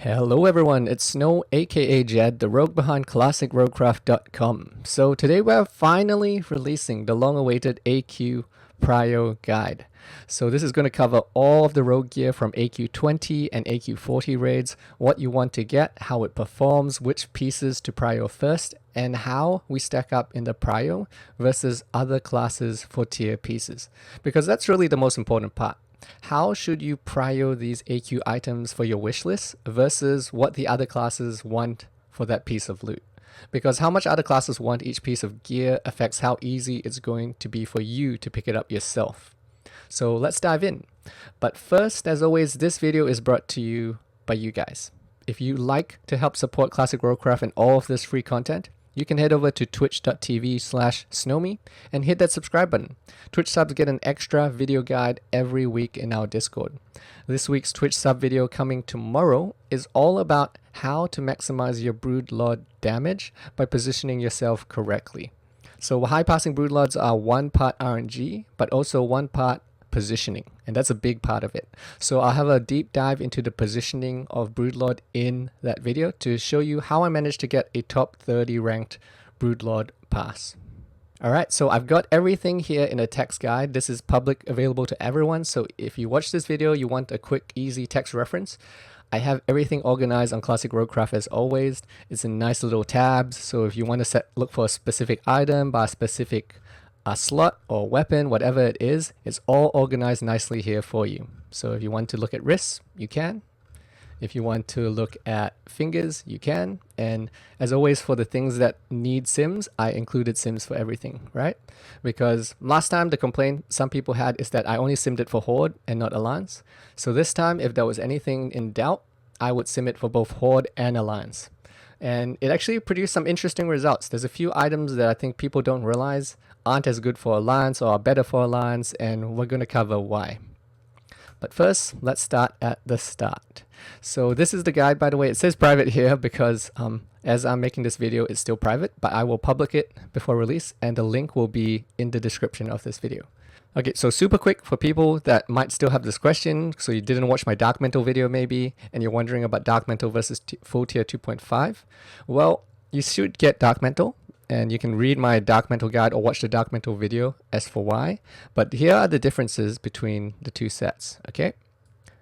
Hello everyone, it's Snow aka Jed, the rogue behind classicroguecraft.com. So today we're finally releasing the long-awaited AQ Prio guide. So this is going to cover all of the rogue gear from AQ 20 and AQ 40 raids, what you want to get, how it performs, which pieces to prio first, and how we stack up in the prio versus other classes for tier pieces. Because that's really the most important part. How should you prio these AQ items for your wish list versus what the other classes want for that piece of loot? Because how much other classes want each piece of gear affects how easy it's going to be for you to pick it up yourself. So let's dive in. But first, as always, this video is brought to you by you guys. If you like to help support Classic Roguecraft and all of this free content, you can head over to twitch.tv/snowme and hit that subscribe button. Twitch subs get an extra video guide every week in our Discord. This week's Twitch sub video coming tomorrow is all about how to maximize your Broodlord damage by positioning yourself correctly. So high passing Broodlords are one part RNG, but also one part positioning, and that's a big part of it. So I'll have a deep dive into the positioning of Broodlord in that video to show you how I managed to get a top 30 ranked Broodlord pass. Alright, so I've got everything here in a text guide. This is public, available to everyone, so if you watch this video, you want a quick, easy text reference, I have everything organized on Classic Roguecraft as always. It's in nice little tabs, so if you want to look for a specific item by a specific slot or weapon, whatever it is, it's all organized nicely here for you. So if you want to look at wrists, you can. If you want to look at fingers, you can. And as always, for the things that need sims, I included sims for everything, right? Because last time the complaint some people had is that I only simmed it for Horde and not Alliance. So this time, if there was anything in doubt, I would sim it for both Horde and Alliance. And it actually produced some interesting results. There's a few items that I think people don't realize aren't as good for Alliance or are better for Alliance, and we're going to cover why. But first, let's start at the start. So this is the guide, by the way. It says private here because as I'm making this video, it's still private, but I will public it before release, and the link will be in the description of this video. Okay, so super quick for people that might still have this question. So you didn't watch my Dark Mantle video maybe, and you're wondering about Dark Mantle versus full tier 2.5. Well, you should get Dark Mantle, and you can read my Dark Mantle guide or watch the Dark Mantle video as for why. But here are the differences between the two sets, okay?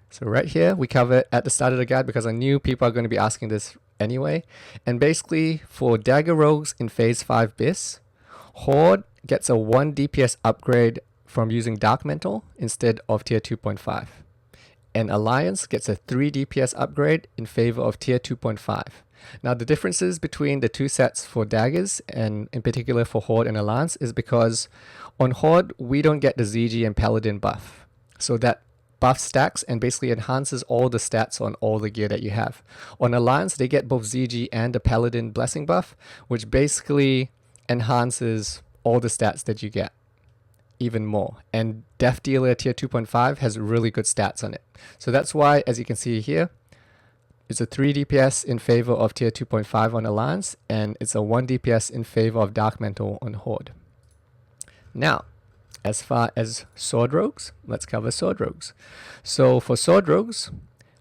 So right here, we cover it at the start of the guide because I knew people are going to be asking this anyway. And basically, for Dagger Rogues in Phase 5 BIS, Horde gets a 1 DPS upgrade from using Dark Mantle instead of tier 2.5. And Alliance gets a 3 DPS upgrade in favor of tier 2.5. Now the differences between the two sets for daggers, and in particular for Horde and Alliance, is because on Horde we don't get the ZG and Paladin buff. So that buff stacks and basically enhances all the stats on all the gear that you have. On Alliance they get both ZG and the Paladin blessing buff, which basically enhances all the stats that you get even more. And Deathdealer tier 2.5 has really good stats on it. So that's why, as you can see here, it's a 3 DPS in favor of tier 2.5 on Alliance, and it's a 1 DPS in favor of Dark Mantle on Horde. Now, as far as Sword Rogues, let's cover Sword Rogues. So for Sword Rogues,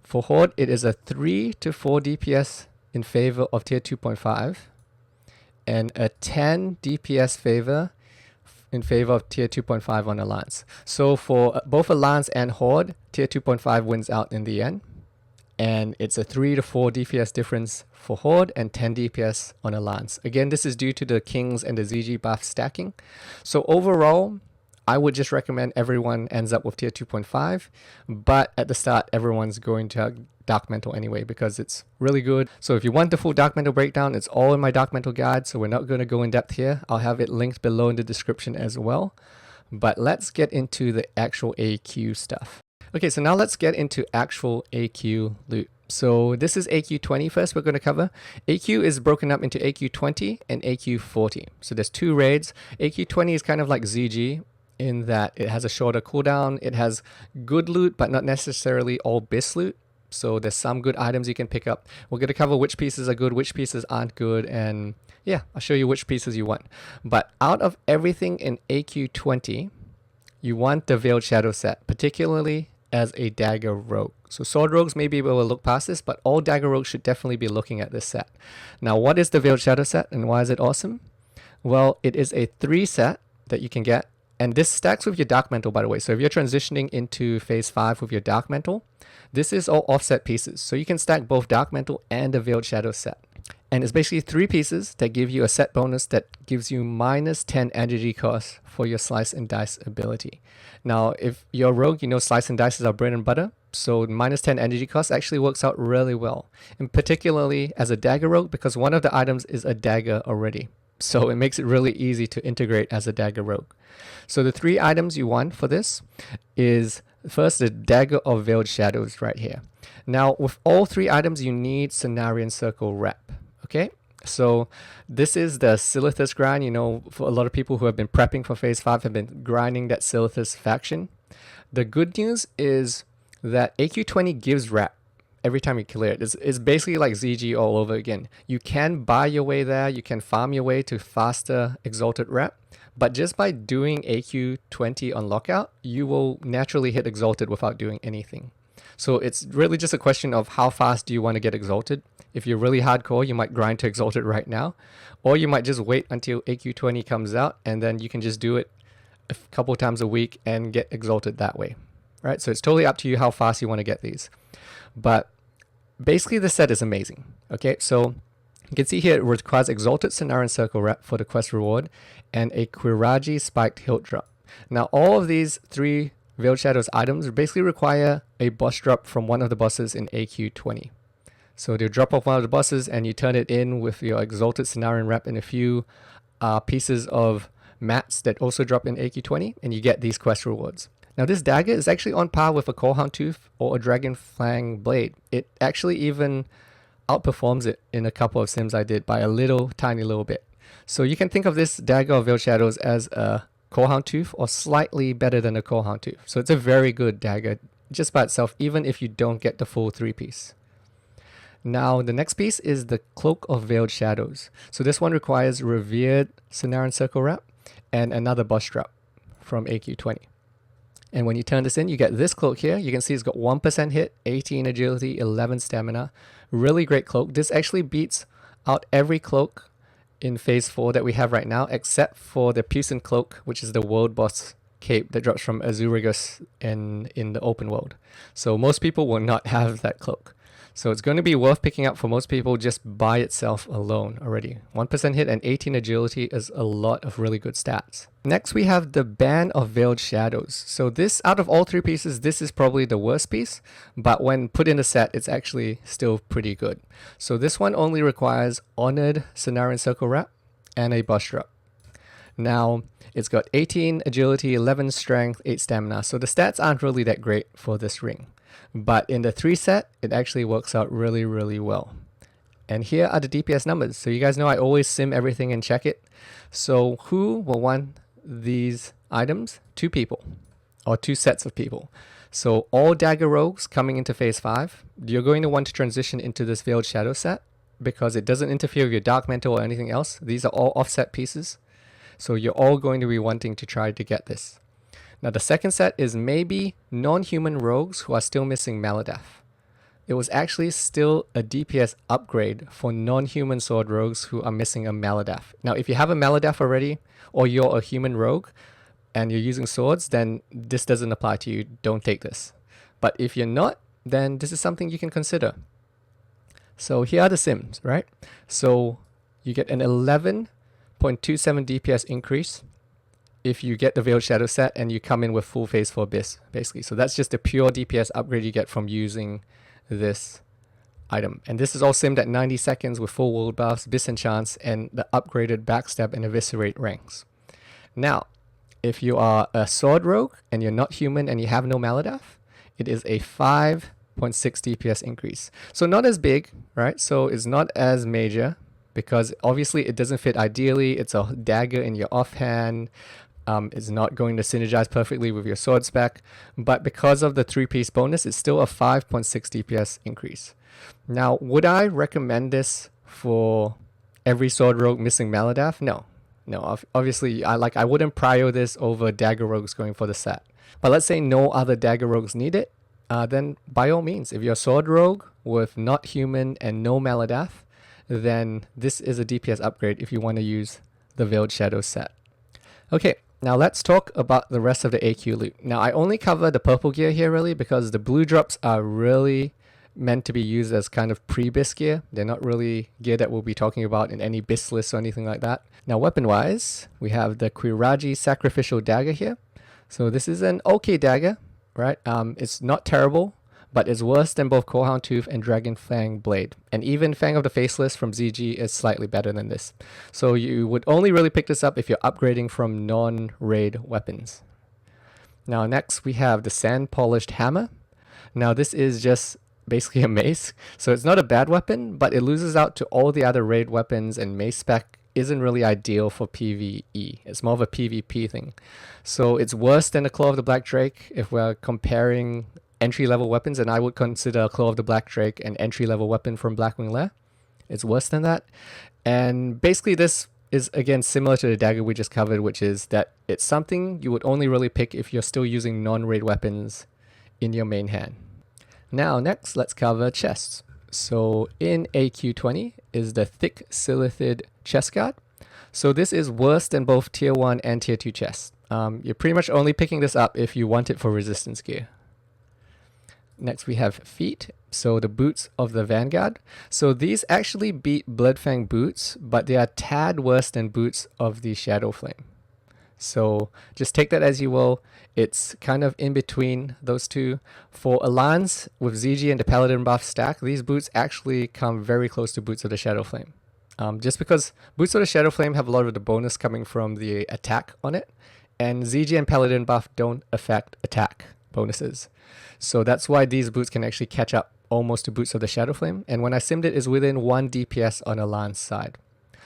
for Horde, it is a 3 to 4 DPS in favor of tier 2.5, and a 10 DPS in favor of tier 2.5 on Alliance. So for both Alliance and Horde, tier 2.5 wins out in the end. And it's a 3 to 4 DPS difference for Horde and 10 DPS on Alliance. Again, this is due to the Kings and the ZG buff stacking. So overall, I would just recommend everyone ends up with tier 2.5. But at the start, everyone's going to have Dark Mantle anyway because it's really good. So if you want the full Dark Mantle breakdown, it's all in my Dark Mantle guide. So we're not going to go in depth here. I'll have it linked below in the description as well. But let's get into the actual AQ stuff. Okay, so now let's get into actual AQ loot. So this is AQ 20 first we're going to cover. AQ is broken up into AQ 20 and AQ 40. So there's two raids. AQ 20 is kind of like ZG in that it has a shorter cooldown. It has good loot, but not necessarily all BIS loot. So there's some good items you can pick up. We're going to cover which pieces are good, which pieces aren't good, and yeah, I'll show you which pieces you want. But out of everything in AQ 20, you want the Veiled Shadow set, particularly as a dagger rogue. So sword rogues may be able to look past this, but all dagger rogues should definitely be looking at this set. Now, what is the Veiled Shadow set and why is it awesome? Well, it is a 3 set that you can get, and this stacks with your Dark Mantle, by the way. So if you're transitioning into phase 5 with your Dark Mantle, this is all offset pieces. So you can stack both Dark Mantle and the Veiled Shadow set. And it's basically 3 pieces that give you a set bonus that gives you minus 10 energy cost for your Slice and Dice ability. Now, if you're a rogue, you know Slice and Dice is our bread and butter. So minus 10 energy cost actually works out really well. And particularly as a dagger rogue, because one of the items is a dagger already. So it makes it really easy to integrate as a dagger rogue. So the 3 items you want for this is first the Dagger of Veiled Shadows right here. Now, with all 3 items, you need Cenarian Circle Rep. Okay, so this is the Silithus grind. You know, for a lot of people who have been prepping for phase 5 have been grinding that Silithus faction. The good news is that AQ20 gives rep every time you clear it. It's basically like ZG all over again. You can buy your way there, you can farm your way to faster exalted rep, but just by doing AQ20 on lockout, you will naturally hit exalted without doing anything. So it's really just a question of how fast do you want to get exalted. If you're really hardcore, you might grind to exalted right now, or you might just wait until AQ20 comes out and then you can just do it a couple times a week and get exalted that way. Right? So it's totally up to you how fast you want to get these. But basically the set is amazing. Okay, so you can see here it requires Exalted Cenarian Circle Rep for the quest reward and a Qiraji Spiked Hilt Drop. Now all of these 3 Veiled Shadows items basically require a boss drop from one of the bosses in AQ20. So they'll drop off one of the bosses and you turn it in with your Exalted Cenarian Rep and a few pieces of mats that also drop in AQ20 and you get these quest rewards. Now this dagger is actually on par with a Corehound Tooth or a Dragon Fang Blade. It actually even outperforms it in a couple of sims I did by a tiny little bit. So you can think of this Dagger of Veiled Shadows as a Corehound Tooth or slightly better than a Corehound Tooth. So it's a very good dagger just by itself, even if you don't get the full 3-piece. Now the next piece is the Cloak of Veiled Shadows. So this one requires Revered Cenarian Circle Rep and another boss drop from AQ20. And when you turn this in, you get this cloak here. You can see it's got 1% hit, 18 agility, 11 stamina. Really great cloak. This actually beats out every cloak in phase 4 that we have right now, except for the Pucin Cloak, which is the world boss cape that drops from Azuragus in the open world. So most people will not have that cloak. So it's going to be worth picking up for most people just by itself alone already. 1% hit and 18 agility is a lot of really good stats. Next we have the Band of Veiled Shadows. So this, out of all 3 pieces, this is probably the worst piece, but when put in a set, it's actually still pretty good. So this one only requires Honored Cenarian Circle Rep and a boss drop. Now, it's got 18 agility, 11 strength, 8 stamina. So the stats aren't really that great for this ring. But in the 3 set, it actually works out really, really well. And here are the DPS numbers. So you guys know I always sim everything and check it. So who will want these items? 2 people, or 2 sets of people. So all dagger rogues coming into phase 5, you're going to want to transition into this Veiled Shadow set because it doesn't interfere with your Dark Mantle or anything else. These are all offset pieces. So you're all going to be wanting to try to get this. Now the second set is maybe non-human rogues who are still missing Maladaf. It was actually still a DPS upgrade for non-human sword rogues who are missing a Maladaf. Now if you have a Maladaf already, or you're a human rogue and you're using swords, then this doesn't apply to you. Don't take this. But if you're not, then this is something you can consider. So here are the sims, right? So you get an 11.27 DPS increase if you get the Veiled Shadow set and you come in with full phase 4 BIS, basically. So that's just a pure DPS upgrade you get from using this item. And this is all simmed at 90 seconds with full world buffs, BIS enchants, and the upgraded backstab and eviscerate ranks. Now, if you are a sword rogue and you're not human and you have no Maladaf, it is a 5.6 DPS increase. So not as big, right? So it's not as major because obviously it doesn't fit ideally. It's a dagger in your offhand. It's not going to synergize perfectly with your sword spec, but because of the 3-piece bonus, it's still a 5.6 DPS increase. Now, would I recommend this for every sword rogue missing Maladaf? No. Obviously, I wouldn't prio this over dagger rogues going for the set. But let's say no other dagger rogues need it, then by all means, if you're a sword rogue with not human and no Maladath, then this is a DPS upgrade if you want to use the Veiled Shadow set. Okay, now let's talk about the rest of the AQ loot. Now I only cover the purple gear here really because the blue drops are really meant to be used as kind of pre-BIS gear. They're not really gear that we'll be talking about in any BIS list or anything like that. Now weapon-wise, we have the Qiraji Sacrificial Dagger here. So this is an okay dagger, right? It's not terrible, but it's worse than both Corehound Tooth and Dragon Fang Blade. And even Fang of the Faceless from ZG is slightly better than this. So you would only really pick this up if you're upgrading from non-raid weapons. Now next we have the Sand Polished Hammer. Now this is just basically a mace, so it's not a bad weapon, but it loses out to all the other raid weapons, and mace spec isn't really ideal for PvE. It's more of a PvP thing. So it's worse than the Claw of the Black Drake if we're comparing entry-level weapons, and I would consider Claw of the Black Drake an entry-level weapon from Blackwing Lair. It's worse than that. And basically this is again similar to the dagger we just covered, which is that it's something you would only really pick if you're still using non-raid weapons in your main hand. Now next, let's cover chests. So in AQ20 is the Thick Silithid Chest Guard. So this is worse than both Tier 1 and Tier 2 chests. You're pretty much only picking this up if you want it for resistance gear. Next we have feet, so the boots of the Vanguard. So these actually beat Bloodfang boots, but they are a tad worse than boots of the Shadow Flame. So just take that as you will. It's kind of in between those two. For Alliance with ZG and the Paladin buff stack, these boots actually come very close to boots of the Shadow Flame. Just because boots of the Shadow Flame have a lot of the bonus coming from the attack on it, and ZG and Paladin buff don't affect attack bonuses. So that's why these boots can actually catch up almost to boots of the Shadow Flame, and when I simmed it, is within 1 DPS on Alliance side.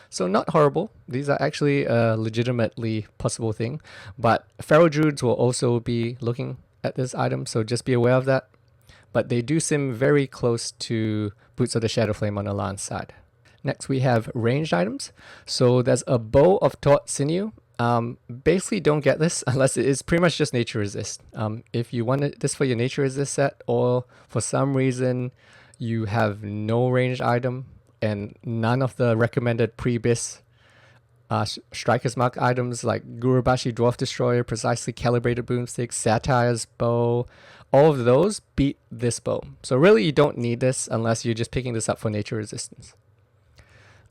So not horrible. These are actually a legitimately possible thing, but Feral Druids will also be looking at this item, so just be aware of that. But they do sim very close to Boots of the Shadow Flame on the Lance side. Next we have ranged items. So there's a Bow of Taut Sinew. Basically don't get this unless it is pretty much just nature resist. If you want this for your nature resist set, or for some reason you have no ranged item, and none of the recommended pre-BIS Striker's Mark items like Gurubashi Dwarf Destroyer, Precisely Calibrated Boomstick, Satire's Bow, all of those beat this bow. So really you don't need this unless you're just picking this up for nature resistance.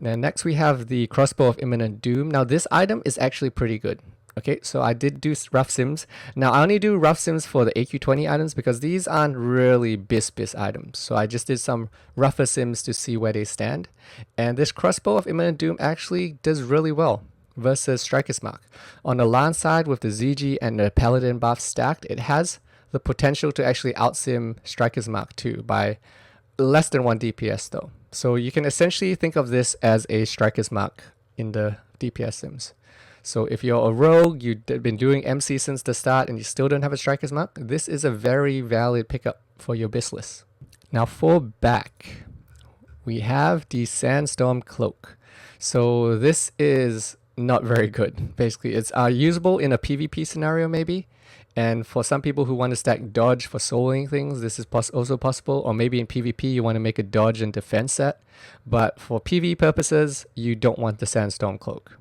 Then next we have the Crossbow of Imminent Doom. Now this item is actually pretty good. Okay, so I did do rough sims. Now I only do rough sims for the AQ20 items because these aren't really BIS items. So I just did some rougher sims to see where they stand. And this Crossbow of Imminent Doom actually does really well versus Striker's Mark. On the Lance side with the ZG and the Paladin buff stacked, it has the potential to actually outsim Striker's Mark 2 by less than 1 DPS though. So you can essentially think of this as a Striker's Mark in the DPS sims. So if you're a rogue, you've been doing MC since the start and you still don't have a Striker's Mark, this is a very valid pickup for your BIS list. Now for back, we have the Sandstorm Cloak. So this is not very good. Basically, it's usable in a PvP scenario maybe. And for some people who want to stack dodge for soloing things, this is also possible. Or maybe in PvP, you want to make a dodge and defense set. But for PvE purposes, you don't want the Sandstorm Cloak.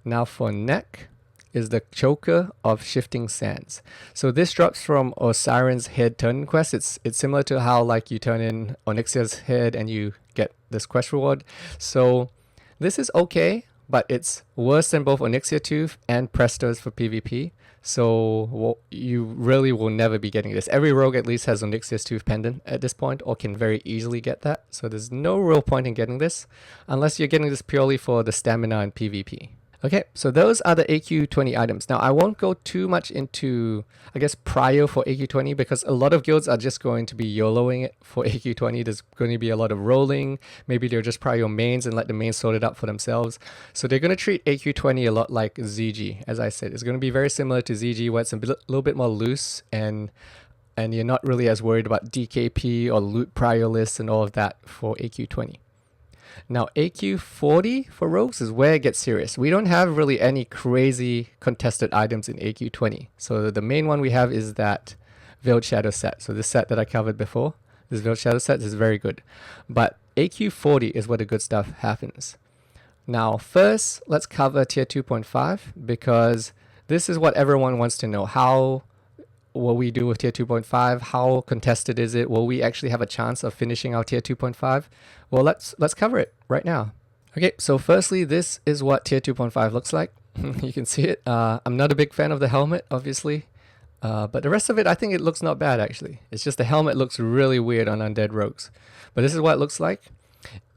Now for neck is the Choker of Shifting Sands. So this drops from Osiren's Head Turn quest. It's similar to how like you turn in Onyxia's head and you get this quest reward. So this is okay, but it's worse than both Onyxia Tooth and Presto's for PvP. So you really will never be getting this. Every rogue at least has Onyxia's Tooth Pendant at this point, or can very easily get that. So there's no real point in getting this, unless you're getting this purely for the stamina and PvP. Okay, so those are the AQ20 items. Now I won't go too much into, I guess, prio for AQ20 because a lot of guilds are just going to be YOLOing it for AQ20. There's going to be a lot of rolling. Maybe they'll just prio mains and let the mains sort it out for themselves. So they're going to treat AQ20 a lot like ZG. As I said, it's going to be very similar to ZG where it's a little bit more loose and you're not really as worried about DKP or Loot Prio lists and all of that for AQ20. Now AQ40 for rogues is where it gets serious. We don't have really any crazy contested items in AQ20. So the main one we have is that Veiled Shadow set. So this set that I covered before, this Veiled Shadow set is very good. But AQ 40 is where the good stuff happens. Now, first, let's cover tier 2.5 because this is what everyone wants to know. How will we do with tier 2.5? How contested is it? Will we actually have a chance of finishing our tier 2.5? Well, let's cover it right now. Okay, so firstly, this is what tier 2.5 looks like. You can see it. I'm not a big fan of the helmet, obviously. But the rest of it, I think it looks not bad, actually. It's just the helmet looks really weird on undead rogues. But this is what it looks like.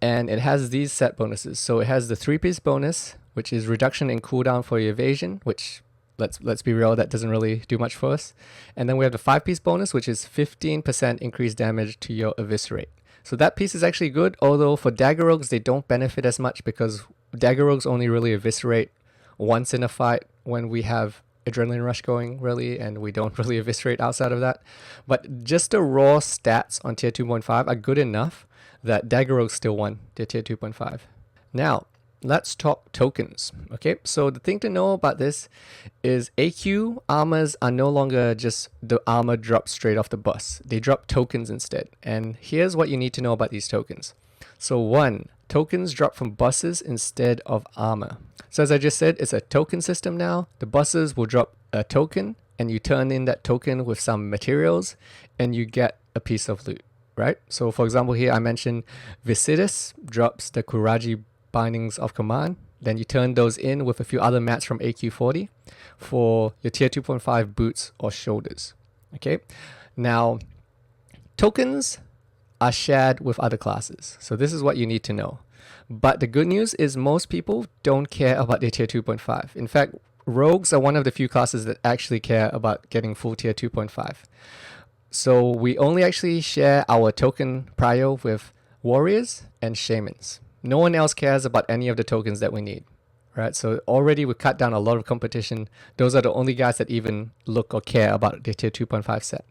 And it has these set bonuses. So it has the 3-piece bonus, which is reduction in cooldown for your evasion, which, let's be real, that doesn't really do much for us. And then we have the 5-piece bonus, which is 15% increased damage to your eviscerate. So that piece is actually good, although for dagger rogues, they don't benefit as much because dagger rogues only really eviscerate once in a fight when we have adrenaline rush going, really, and we don't really eviscerate outside of that. But just the raw stats on tier 2.5 are good enough that dagger rogues still won their tier 2.5. Now, let's talk tokens. Okay, so the thing to know about this is AQ armors are no longer just the armor drops straight off the bus. They drop tokens instead. And here's what you need to know about these tokens. So 1, tokens drop from buses instead of armor. So as I just said, it's a token system now. The buses will drop a token and you turn in that token with some materials and you get a piece of loot, right? So for example, here I mentioned Vicidus drops the qiraji bindings of command. Then you turn those in with a few other mats from AQ 40 for your tier 2.5 boots or shoulders. Okay, now tokens are shared with other classes. So this is what you need to know. But the good news is most people don't care about their tier 2.5. In fact, rogues are one of the few classes that actually care about getting full tier 2.5. So we only actually share our token prio with warriors and shamans. No one else cares about any of the tokens that we need, right? So already we cut down a lot of competition. Those are the only guys that even look or care about the tier 2.5 set.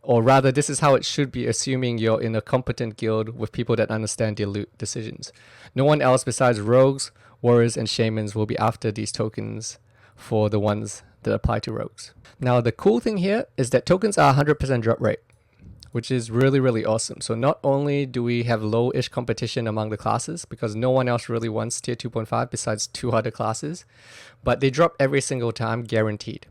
Or rather, this is how it should be, assuming you're in a competent guild with people that understand their loot decisions. No one else besides rogues, warriors, and shamans will be after these tokens for the ones that apply to rogues. Now, the cool thing here is that tokens are 100% drop rate, which is really, really awesome. So not only do we have low-ish competition among the classes, because no one else really wants tier 2.5 besides 2 other classes, but they drop every single time, guaranteed.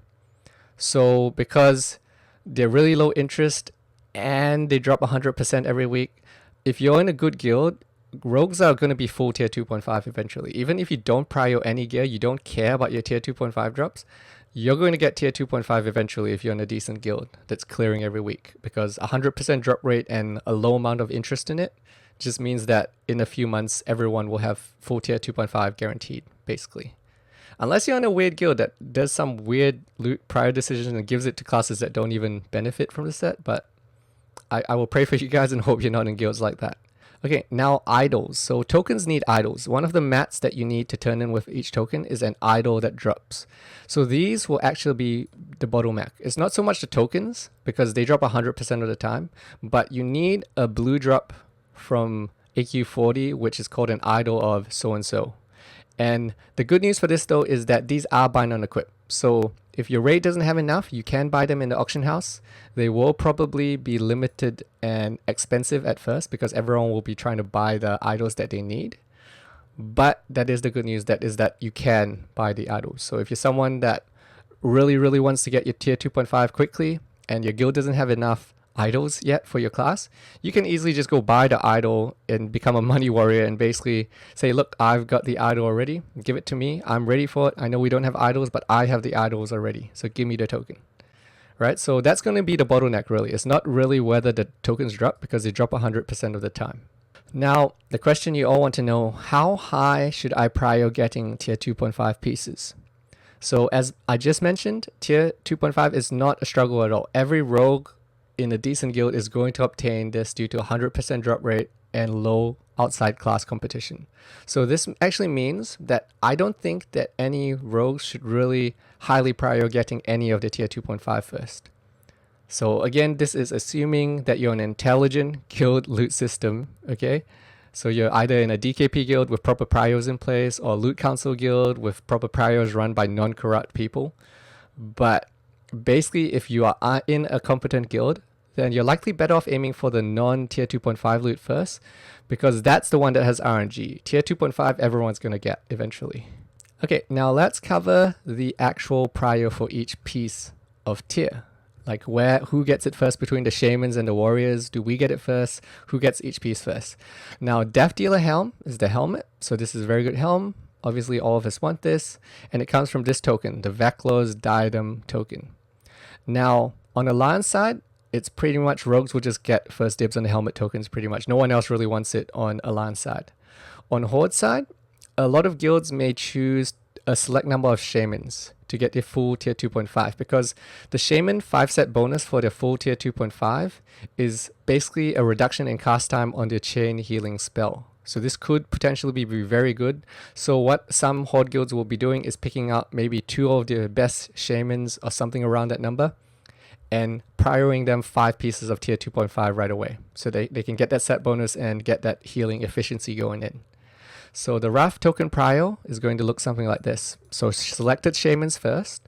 So because they're really low interest and they drop 100% every week, if you're in a good guild, rogues are going to be full tier 2.5 eventually. Even if you don't prio any gear, you don't care about your tier 2.5 drops, you're going to get tier 2.5 eventually if you're in a decent guild that's clearing every week, because 100% drop rate and a low amount of interest in it just means that in a few months everyone will have full tier 2.5 guaranteed, basically. Unless you're in a weird guild that does some weird loot prior decision and gives it to classes that don't even benefit from the set, but I will pray for you guys and hope you're not in guilds like that. Okay, now idols. So tokens need idols. One of the mats that you need to turn in with each token is an idol that drops. So these will actually be the bottleneck. It's not so much the tokens, because they drop 100% of the time, but you need a blue drop from AQ 40, which is called an idol of so-and-so. And the good news for this though is that these are bind on equip. So if your raid doesn't have enough, you can buy them in the auction house. They will probably be limited and expensive at first because everyone will be trying to buy the idols that they need. But that is the good news, that is that you can buy the idols. So if you're someone that really, really wants to get your tier 2.5 quickly and your guild doesn't have enough idols yet for your class, you can easily just go buy the idol and become a money warrior and basically say, look, I've got the idol already, give it to me, I'm ready for it. I know we don't have idols, but I have the idols already, so give me the token, right? So that's going to be the bottleneck, really. It's not really whether the tokens drop, because they drop 100% of the time. Now, the question you all want to know, how high should I prio getting tier 2.5 pieces? So as I just mentioned, tier 2.5 is not a struggle at all. Every rogue in a decent guild is going to obtain this due to 100% drop rate and low outside class competition. So this actually means that I don't think that any rogues should really highly prio getting any of the tier 2.5 first. So again, this is assuming that you're an intelligent guild loot system, okay? So you're either in a DKP guild with proper prios in place, or loot council guild with proper prios run by non-corrupt people. But basically if you are in a competent guild, then you're likely better off aiming for the non-tier 2.5 loot first, because that's the one that has RNG. Tier 2.5 everyone's going to get eventually. Okay, now let's cover the actual prio for each piece of tier. Like who gets it first between the shamans and the warriors? Do we get it first? Who gets each piece first? Now, Deathdealer helm is the helmet. So this is a very good helm. Obviously, all of us want this. And it comes from this token, the Veclor's Diadem token. Now, on the Alliance side, it's pretty much rogues will just get first dibs on the helmet tokens pretty much. No one else really wants it on Alliance side. On Horde side, a lot of guilds may choose a select number of shamans to get their full tier 2.5, because the shaman 5-set bonus for their full tier 2.5 is basically a reduction in cast time on their chain healing spell. So this could potentially be very good. So what some horde guilds will be doing is picking out maybe 2 of their best shamans or something around that number and prioring them 5 pieces of tier 2.5 right away, so they can get that set bonus and get that healing efficiency going in. So the Wrath token prio is going to look something like this. So selected shamans first,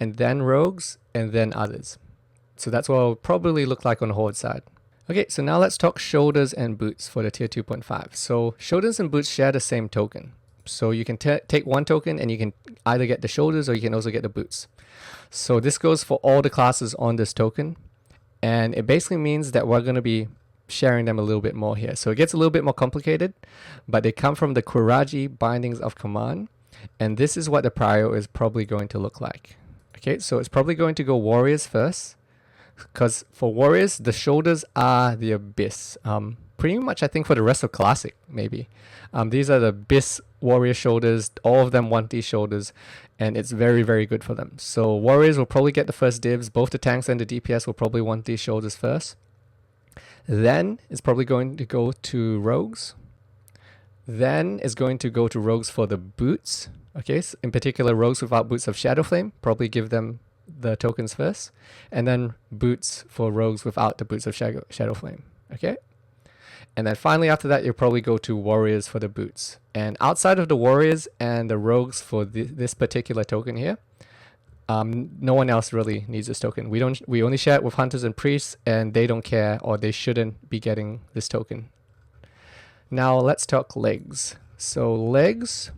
and then rogues, and then others. So that's what it'll probably look like on the horde side. Okay, so now let's talk shoulders and boots for the tier 2.5. So shoulders and boots share the same token. So you can take one token and you can either get the shoulders or you can also get the boots. So this goes for all the classes on this token. And it basically means that we're going to be sharing them a little bit more here. So it gets a little bit more complicated, but they come from the qiraji bindings of command, and this is what the prio is probably going to look like. Okay, so it's probably going to go warriors first, because for warriors the shoulders are the abyss. Pretty much I think for the rest of classic maybe. These are the BIS warrior shoulders. All of them want these shoulders, and it's very good for them. So warriors will probably get the first dibs. Both the tanks and the DPS will probably want these shoulders first. Then it's probably going to go to rogues. Then it's going to go to rogues for the boots. Okay, so in particular, rogues without boots of Shadow Flame, probably give them the tokens first. And then boots for rogues without the boots of Shadow Flame. Okay? And then finally after that, you'll probably go to warriors for the boots. And outside of the warriors and the rogues for this particular token here, no one else really needs this token. We only share it with hunters and priests, and they don't care, or they shouldn't be getting this token. Now let's talk legs. So legs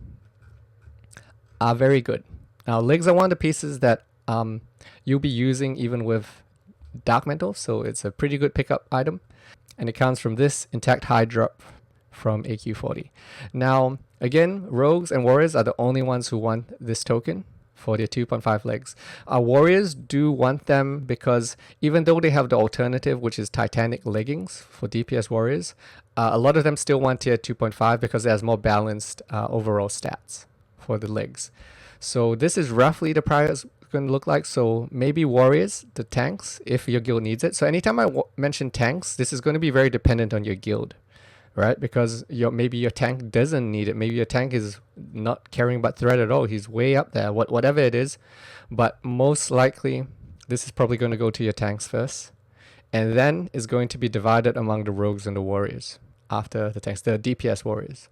are very good. Now legs are one of the pieces that you'll be using even with Dark Mantle, so it's a pretty good pickup item, and it comes from this intact high drop from AQ40. Now again, rogues and warriors are the only ones who want this token for their 2.5 legs. Warriors do want them because even though they have the alternative, which is Titanic leggings for DPS warriors, a lot of them still want tier 2.5 because it has more balanced overall stats for the legs. So this is roughly the price going to look like. So maybe warriors, the tanks, if your guild needs it. So anytime I mention tanks, this is going to be very dependent on your guild, right? Because maybe your tank doesn't need it. Maybe your tank is not carrying about threat at all. He's way up there, whatever it is. But most likely, this is probably going to go to your tanks first. And then is going to be divided among the rogues and the warriors after the tanks, the DPS warriors.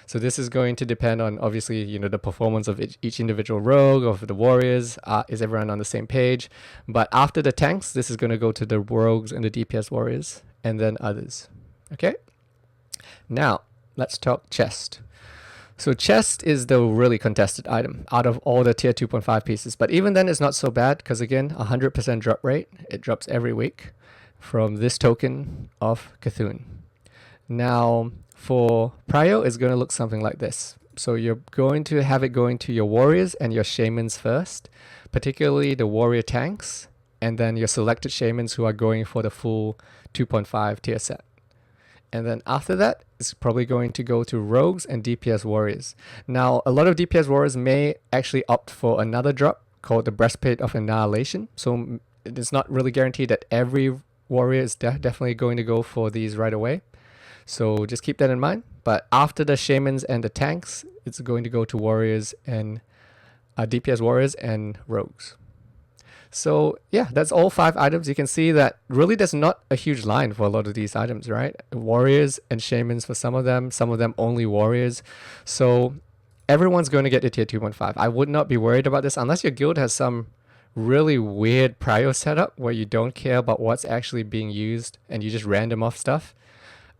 So this is going to depend on, obviously, the performance of each individual rogue, of the warriors. Is everyone on the same page? But after the tanks, this is going to go to the rogues and the DPS warriors, and then others. Okay? Now, let's talk chest. So chest is the really contested item out of all the tier 2.5 pieces. But even then, it's not so bad because, again, 100% drop rate. It drops every week from this token of Cthun. Now, for prio, it's going to look something like this. So you're going to have it going to your warriors and your shamans first, particularly the warrior tanks, and then your selected shamans who are going for the full 2.5 tier set. And then after that, it's probably going to go to rogues and DPS warriors. Now, a lot of DPS warriors may actually opt for another drop called the Breastplate of Annihilation. So it's not really guaranteed that every warrior is definitely going to go for these right away. So just keep that in mind. But after the shamans and the tanks, it's going to go to warriors and DPS warriors and rogues. So yeah, that's all 5 items. You can see that really there's not a huge line for a lot of these items, right? Warriors and shamans for some of them only warriors. So everyone's going to get the tier 2.5. I would not be worried about this unless your guild has some really weird prio setup where you don't care about what's actually being used and you just random off stuff,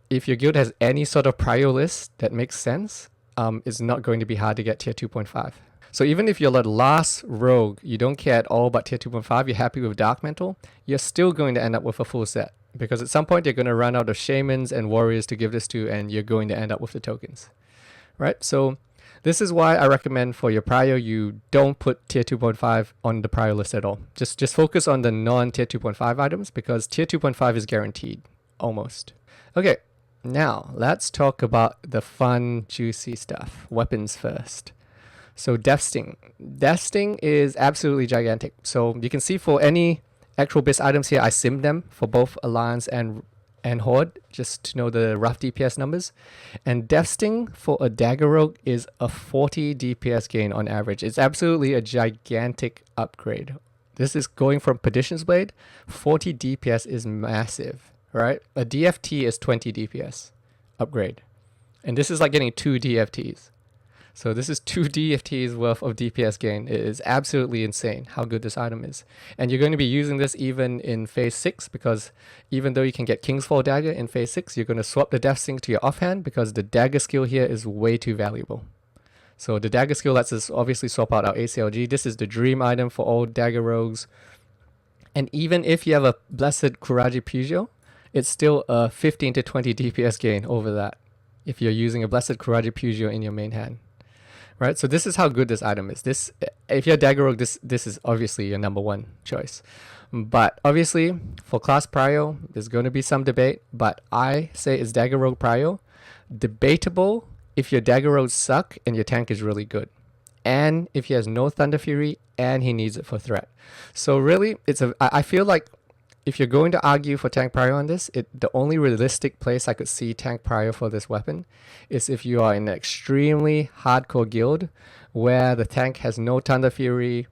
if your guild has any sort of prio list that makes sense, it's not going to be hard to get tier 2.5. So even if you're the last rogue, you don't care at all about tier 2.5, you're happy with Dark Mantle, you're still going to end up with a full set. Because at some point you're going to run out of shamans and warriors to give this to, and you're going to end up with the tokens. Right? So this is why I recommend for your prio, you don't put tier 2.5 on the prio list at all. Just focus on the non-tier 2.5 items, because tier 2.5 is guaranteed. Almost. Okay, now let's talk about the fun, juicy stuff. Weapons first. So Death Sting. Death Sting is absolutely gigantic. So you can see for any actual BIS items here, I simmed them for both Alliance and Horde, just to know the rough DPS numbers. And Death Sting for a Dagger Rogue is a 40 DPS gain on average. It's absolutely a gigantic upgrade. This is going from Perdition's Blade. 40 DPS is massive, right? A DFT is 20 DPS upgrade. And this is like getting 2 DFTs. So this is 2 DFTs worth of DPS gain. It is absolutely insane how good this item is. And you're going to be using this even in phase 6, because even though you can get Kingsfall Dagger in phase 6, you're going to swap the Death Sting to your offhand, because the Dagger skill here is way too valuable. So the Dagger skill lets us obviously swap out our ACLG. This is the dream item for all Dagger Rogues. And even if you have a Blessed qiraji Peugeot, it's still a 15 to 20 DPS gain over that if you're using a Blessed qiraji Peugeot in your main hand. Right, so this is how good this item is. This, if you're Dagger Rogue, this is obviously your number one choice. But obviously, for class prio, there's going to be some debate. But I say it's Dagger Rogue prio. Debatable if your Dagger Rogues suck and your tank is really good, and if he has no Thunder Fury and he needs it for threat. So really, I feel like if you're going to argue for tank prio on this, the only realistic place I could see tank prio for this weapon is if you are in an extremely hardcore guild where the tank has no Thunder Fury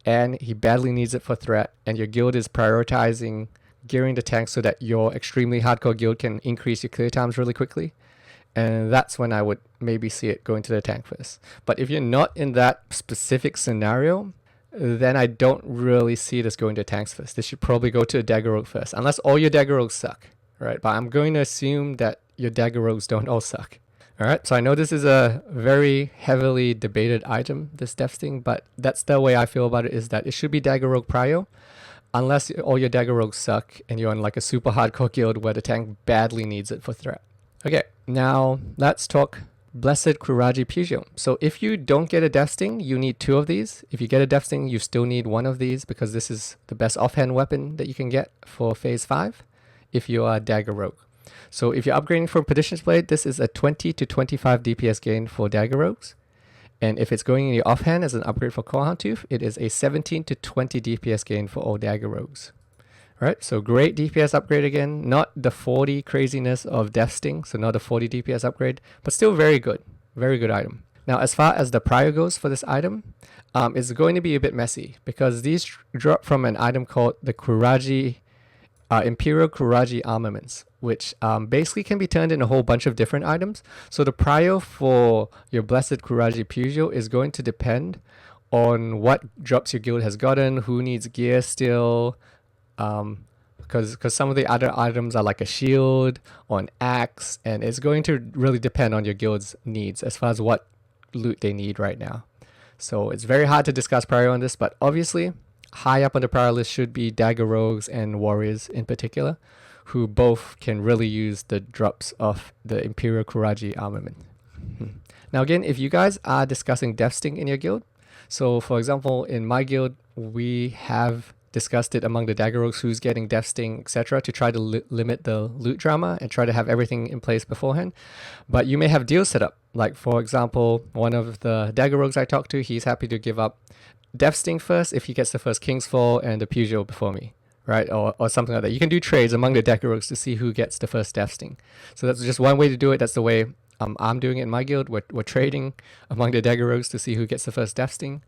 and he badly needs it for threat, and your guild is prioritizing gearing the tank so that your extremely hardcore guild can increase your clear times really quickly. And that's when I would maybe see it going to the tank first. But if you're not in that specific scenario, then I don't really see this going to tanks first. This should probably go to a Dagger Rogue first, unless all your Dagger Rogues suck, right? But I'm going to assume that your Dagger Rogues don't all suck. All right, so I know this is a very heavily debated item, this Death Sting, but that's the way I feel about it, is that it should be Dagger Rogue prio, unless all your Dagger Rogues suck and you're in like a super hardcore guild where the tank badly needs it for threat. Okay, now let's talk Blessed qiraji Peugeot. So if you don't get a Death Sting, you need 2 of these. If you get a Death Sting, you still need 1 of these, because this is the best offhand weapon that you can get for phase 5 if you are a Dagger Rogue. So if you're upgrading from Perdition's Blade, this is a 20 to 25 DPS gain for Dagger Rogues. And if it's going in your offhand as an upgrade for Core Houndtooth, it is a 17 to 20 DPS gain for all Dagger Rogues. Right, so great DPS upgrade again, not the 40 craziness of Death Sting, so not a 40 DPS upgrade, but still very good item. Now, as far as the prio goes for this item, it's going to be a bit messy, because these drop from an item called the qiraji, Imperial qiraji armaments, which basically can be turned in a whole bunch of different items. So the prio for your Blessed qiraji Peugeot is going to depend on what drops your guild has gotten, who needs gear still, because some of the other items are like a shield or an axe, and it's going to really depend on your guild's needs as far as what loot they need right now. So it's very hard to discuss prio on this, but obviously high up on the prio list should be Dagger Rogues and Warriors in particular, who both can really use the drops of the Imperial qiraji armament. Now again, if you guys are discussing Death Sting in your guild, so for example in my guild we have discussed it among the Dagger Rogues who's getting Death Sting, etc., to try to limit the loot drama and try to have everything in place beforehand. But you may have deals set up. Like, for example, one of the Dagger Rogues I talked to, he's happy to give up Death Sting first if he gets the first Kingsfall and the Peugeot before me, right? Or something like that. You can do trades among the Dagger Rogues to see who gets the first Death Sting. So that's just one way to do it. That's the way I'm doing it in my guild. We're trading among the Dagger Rogues to see who gets the first Death Sting.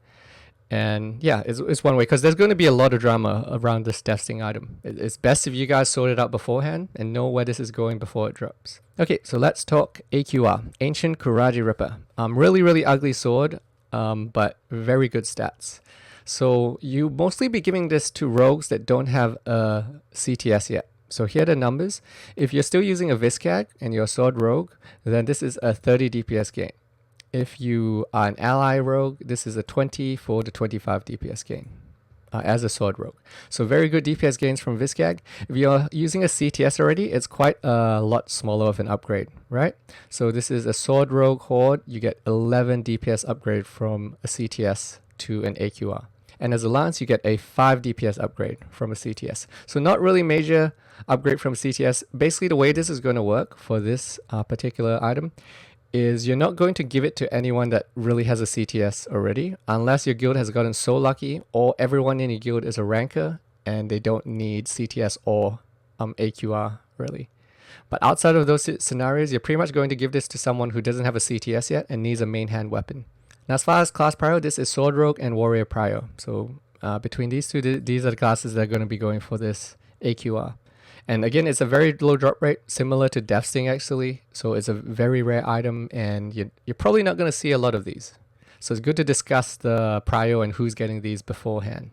And yeah, it's one way, because there's going to be a lot of drama around this Death Sting item. It's best if you guys sort it out beforehand and know where this is going before it drops. Okay, so let's talk AQR, Ancient Qiraji Ripper. Really ugly sword, but very good stats. So you mostly be giving this to rogues that don't have a CTS yet. So here are the numbers. If you're still using a Viscag and you're a sword rogue, then this is a 30 DPS gain. If you are an ally rogue, this is a 24 to 25 DPS gain as a sword rogue. So very good DPS gains from Viscag. If you're using a CTS already, it's quite a lot smaller of an upgrade, right? So this is a sword rogue horde. You get 11 DPS upgrade from a CTS to an AQR. And as a lance, you get a 5 DPS upgrade from a CTS. So not really major upgrade from CTS. Basically, the way this is going to work for this particular item is you're not going to give it to anyone that really has a CTS already, unless your guild has gotten so lucky, or everyone in your guild is a ranker and they don't need CTS or AQR really. But outside of those scenarios, you're pretty much going to give this to someone who doesn't have a CTS yet and needs a main hand weapon. Now, as far as class prio, this is Sword Rogue and Warrior Prio. So between these two, these are the classes that are going to be going for this AQR. And again, it's a very low drop rate, similar to Death Sting actually. So it's a very rare item, and you're probably not going to see a lot of these. So it's good to discuss the prio and who's getting these beforehand.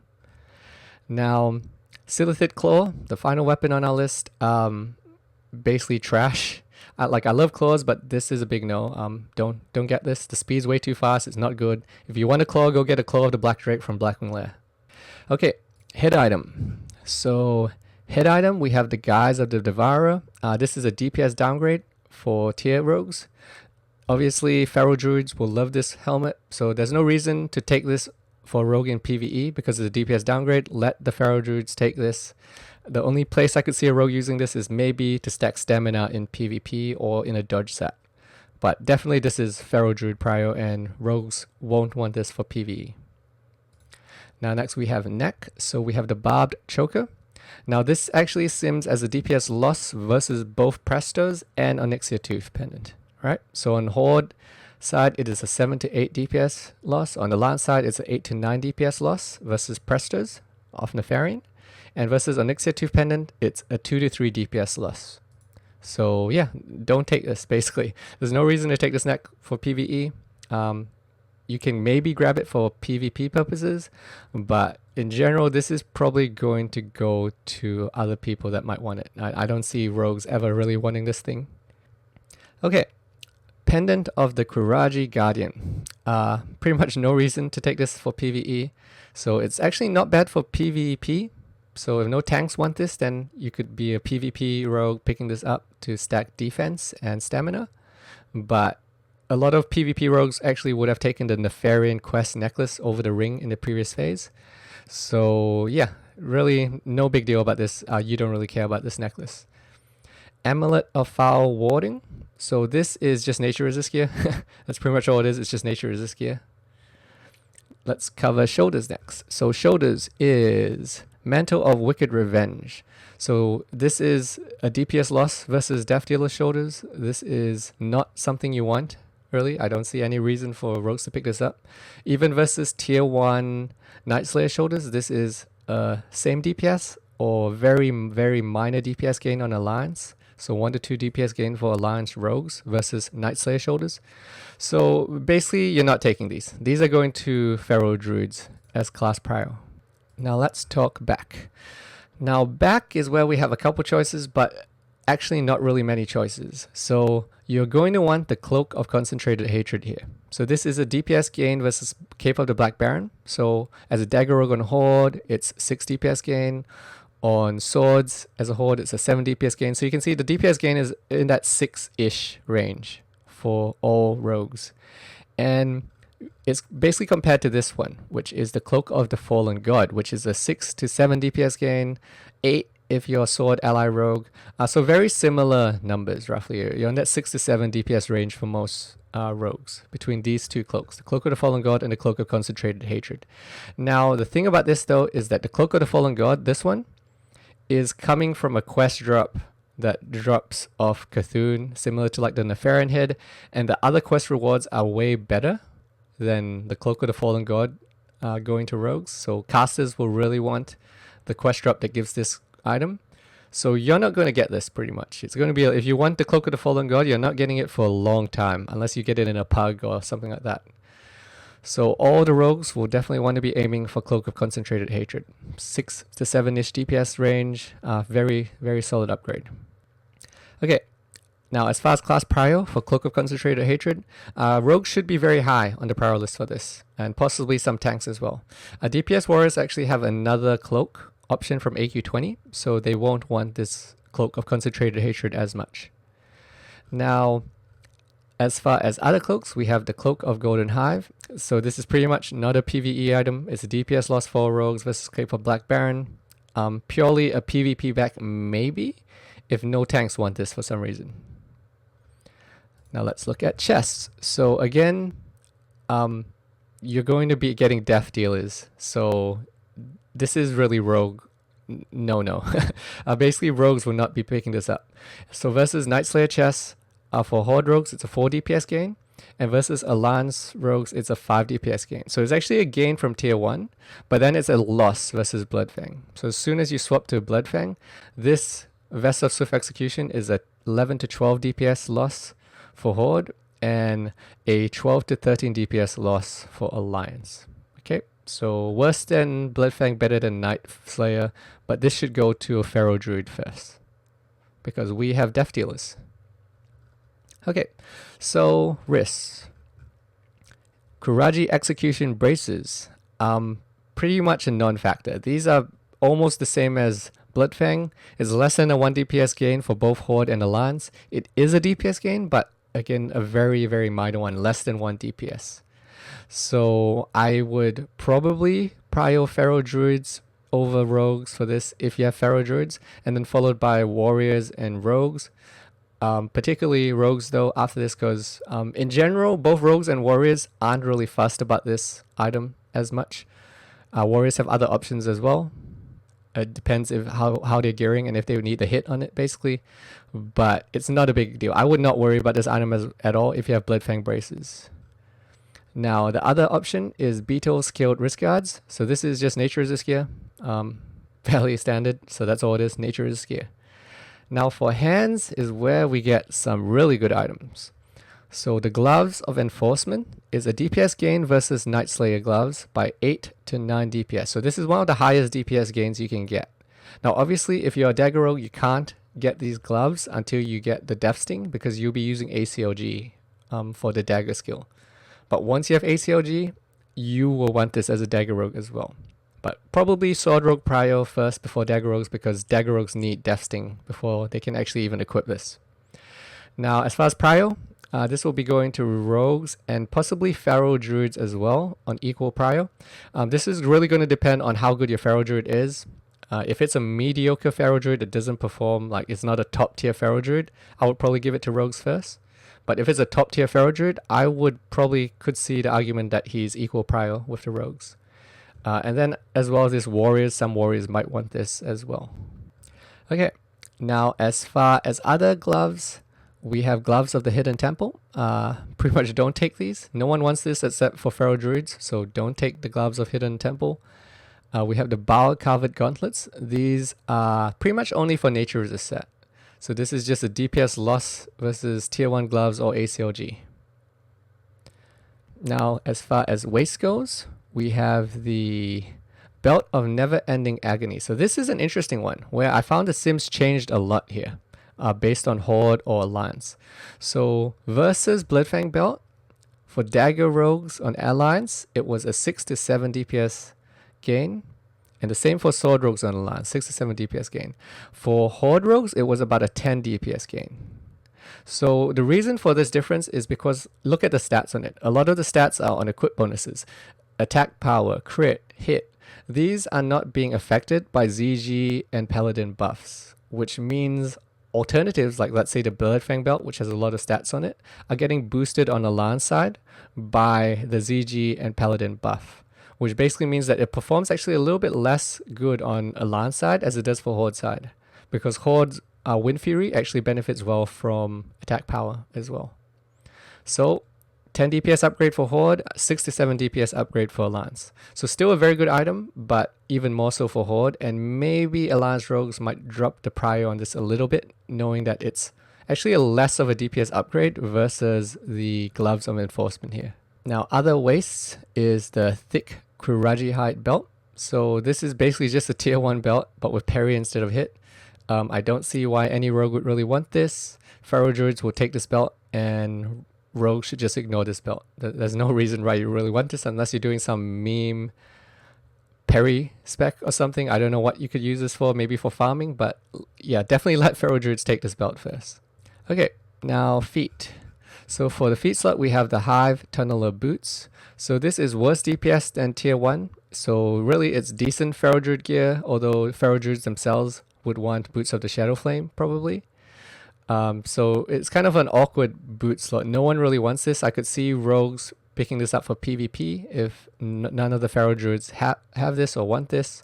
Now, Silithid Claw, the final weapon on our list, basically trash. I love claws, but this is a big no. Don't get this. The speed's way too fast. It's not good. If you want a claw, go get a Claw of the Black Drake from Blackwing Lair. Okay, head item. So head item, we have the Guise of the Devourer. This is a DPS downgrade for tier rogues. Obviously, Feral Druids will love this helmet, so there's no reason to take this for rogue in PvE because it's a DPS downgrade. Let the Feral Druids take this. The only place I could see a rogue using this is maybe to stack stamina in PvP or in a dodge set. But definitely this is Feral Druid prio, and rogues won't want this for PvE. Now next we have neck. So we have the Barbed Choker. Now this actually sims as a DPS loss versus both Prestos and Onyxia Tooth Pendant. Right? So on Horde side it is a 7 to 8 DPS loss. On the Lance side it's an 8 to 9 DPS loss versus Prestos of Nefarian. And versus Onyxia Tooth Pendant, it's a 2 to 3 DPS loss. So yeah, don't take this basically. There's no reason to take this neck for PvE. You can maybe grab it for PvP purposes, but in general, this is probably going to go to other people that might want it. I don't see rogues ever really wanting this thing. Okay, Pendant of the Qiraji Guardian. Pretty much no reason to take this for PvE. So it's actually not bad for PvP. So if no tanks want this, then you could be a PvP rogue picking this up to stack defense and stamina. But a lot of PvP rogues actually would have taken the Nefarian Quest necklace over the ring in the previous phase. So yeah, really no big deal about this. You don't really care about this necklace. Amulet of Foul Warding. So this is just nature resist gear. That's pretty much all it is. It's just nature resist gear. Let's cover shoulders next. So shoulders is Mantle of Wicked Revenge. So this is a DPS loss versus Deathdealer shoulders. This is not something you want, really. I don't see any reason for rogues to pick this up. Even versus tier 1 Night Slayer shoulders, this is same DPS or very, very minor DPS gain on Alliance. So 1 to 2 DPS gain for Alliance rogues versus Night Slayer shoulders. So basically, you're not taking these. These are going to Feral Druids as class prio. Now let's talk back. Now back is where we have a couple choices, but actually not really many choices. So you're going to want the Cloak of Concentrated Hatred here. So this is a DPS gain versus Cape of the Black Baron. So as a dagger rogue on Horde, it's 6 DPS gain. On swords as a Horde, it's a 7 DPS gain. So you can see the DPS gain is in that 6-ish range for all rogues. And it's basically compared to this one, which is the Cloak of the Fallen God, which is a 6 to 7 DPS gain, 8 if you're a sword ally rogue. So very similar numbers, roughly. You're in that 6 to 7 DPS range for most rogues between these two cloaks, the Cloak of the Fallen God and the Cloak of Concentrated Hatred. Now, the thing about this, though, is that the Cloak of the Fallen God, this one, is coming from a quest drop that drops off Cthun, similar to like the Nefarian head, and the other quest rewards are way better than the Cloak of the Fallen God going to rogues. So casters will really want the quest drop that gives this item. So you're not going to get this pretty much. It's going to be, if you want the Cloak of the Fallen God, you're not getting it for a long time, unless you get it in a pug or something like that. So all the rogues will definitely want to be aiming for Cloak of Concentrated Hatred. 6 to 7-ish DPS range, very, very solid upgrade. Okay, now as far as class Prio for Cloak of Concentrated Hatred, rogues should be very high on the Prio list for this, and possibly some tanks as well. DPS warriors actually have another cloak option from AQ20, so they won't want this Cloak of Concentrated Hatred as much. Now, as far as other cloaks, we have the Cloak of Golden Hive. So this is pretty much not a PvE item. It's a DPS loss for rogues versus Cape of Black Baron. Purely a PvP back maybe, if no tanks want this for some reason. Now let's look at chests. So again, you're going to be getting Deathdealers. So this is really rogue. No. Basically, rogues will not be picking this up. So versus Nightslayer chests, for Horde rogues, it's a 4 DPS gain. And versus Alliance rogues, it's a 5 DPS gain. So it's actually a gain from tier 1, but then it's a loss versus Bloodfang. So as soon as you swap to Bloodfang, this Vest of Swift Execution is a 11 to 12 DPS loss for Horde, and a 12 to 13 DPS loss for Alliance. Okay, so worse than Bloodfang, better than Night Slayer, but this should go to a Pharaoh Druid first, because we have Deathdealers. Okay, so risks. Qiraji Execution Braces, pretty much a non-factor. These are almost the same as Bloodfang. It's less than a 1 DPS gain for both Horde and Alliance. It is a DPS gain, but again, a very, very minor one, less than 1 DPS. So I would probably prio Pharaoh Druids over Rogues for this if you have Pharaoh Druids, and then followed by Warriors and Rogues. Particularly Rogues though after this, because in general, both Rogues and Warriors aren't really fussed about this item as much. Warriors have other options as well. It depends if how they're gearing and if they need the hit on it, basically. But it's not a big deal. I would not worry about this item at all if you have Bloodfang Braces. Now, the other option is Beetle Scaled Wrist Guards. So this is just Nature Resist gear. Fairly standard, so that's all it is, Nature Resist gear. Now for hands is where we get some really good items. So the Gloves of Enforcement is a DPS gain versus Night Slayer gloves by 8 to 9 DPS. So this is one of the highest DPS gains you can get. Now obviously if you're a dagger rogue, you can't get these gloves until you get the Death Sting, because you'll be using ACLG for the dagger skill. But once you have ACLG, you will want this as a dagger rogue as well. But probably Sword Rogue Prio first before Dagger Rogues, because Dagger Rogues need Death Sting before they can actually even equip this. Now, as far as Prio, this will be going to Rogues and possibly Pharaoh Druids as well on equal Prio. This is really going to depend on how good your Pharaoh Druid is. If it's a mediocre Pharaoh Druid that doesn't perform, like it's not a top tier Pharaoh Druid, I would probably give it to Rogues first. But if it's a top tier Pharaoh Druid, I would probably could see the argument that he's equal Prio with the Rogues. And then as well as this Warriors, some Warriors might want this as well. Okay, now as far as other gloves, we have Gloves of the Hidden Temple. Pretty much don't take these. No one wants this except for Pharaoh Druids, so don't take the Gloves of Hidden Temple. We have the Baal Carved Gauntlets. These are pretty much only for Nature Resist set. So this is just a DPS loss versus tier 1 gloves or ACLG. Now as far as waist goes, we have the Belt of Never-Ending Agony. So this is an interesting one, where I found the Sims changed a lot here, based on Horde or Alliance. So versus Bloodfang Belt, for Dagger Rogues on Alliance, it was a 6 to 7 DPS gain. And the same for Sword Rogues on Alliance, 6 to 7 DPS gain. For Horde Rogues, it was about a 10 DPS gain. So the reason for this difference is because look at the stats on it. A lot of the stats are on equip bonuses. Attack power, crit, hit. These are not being affected by ZG and Paladin buffs, which means alternatives like, let's say, the Bloodfang Belt, which has a lot of stats on it, are getting boosted on the Alliance side by the ZG and Paladin buff, which basically means that it performs actually a little bit less good on Alliance side as it does for Horde side, because Horde's Wind Fury actually benefits well from attack power as well. So 10 DPS upgrade for Horde, 6 to 7 DPS upgrade for Alliance. So still a very good item, but even more so for Horde, and maybe Alliance Rogues might drop the prio on this a little bit, knowing that it's actually a less of a DPS upgrade versus the Gloves of Enforcement here. Now other wastes is the thick qiraji hide belt. So this is basically just a tier 1 belt, but with parry instead of hit. I don't see why any rogue would really want this. Pharaoh druids will take this belt, and rogue should just ignore this belt. There's no reason why you really want this unless you're doing some meme parry spec or something. I don't know what you could use this for, maybe for farming, but yeah, definitely let Pharaoh druids take this belt first. Okay, now feet. So for the feet slot, we have the Hive Tunneler boots. So this is worse DPS than tier 1. So really it's decent Pharaoh druid gear, although Pharaoh druids themselves would want boots of the Shadow Flame probably. So it's kind of an awkward boot slot. No one really wants this. I could see rogues picking this up for PvP if none of the Pharaoh druids have this or want this,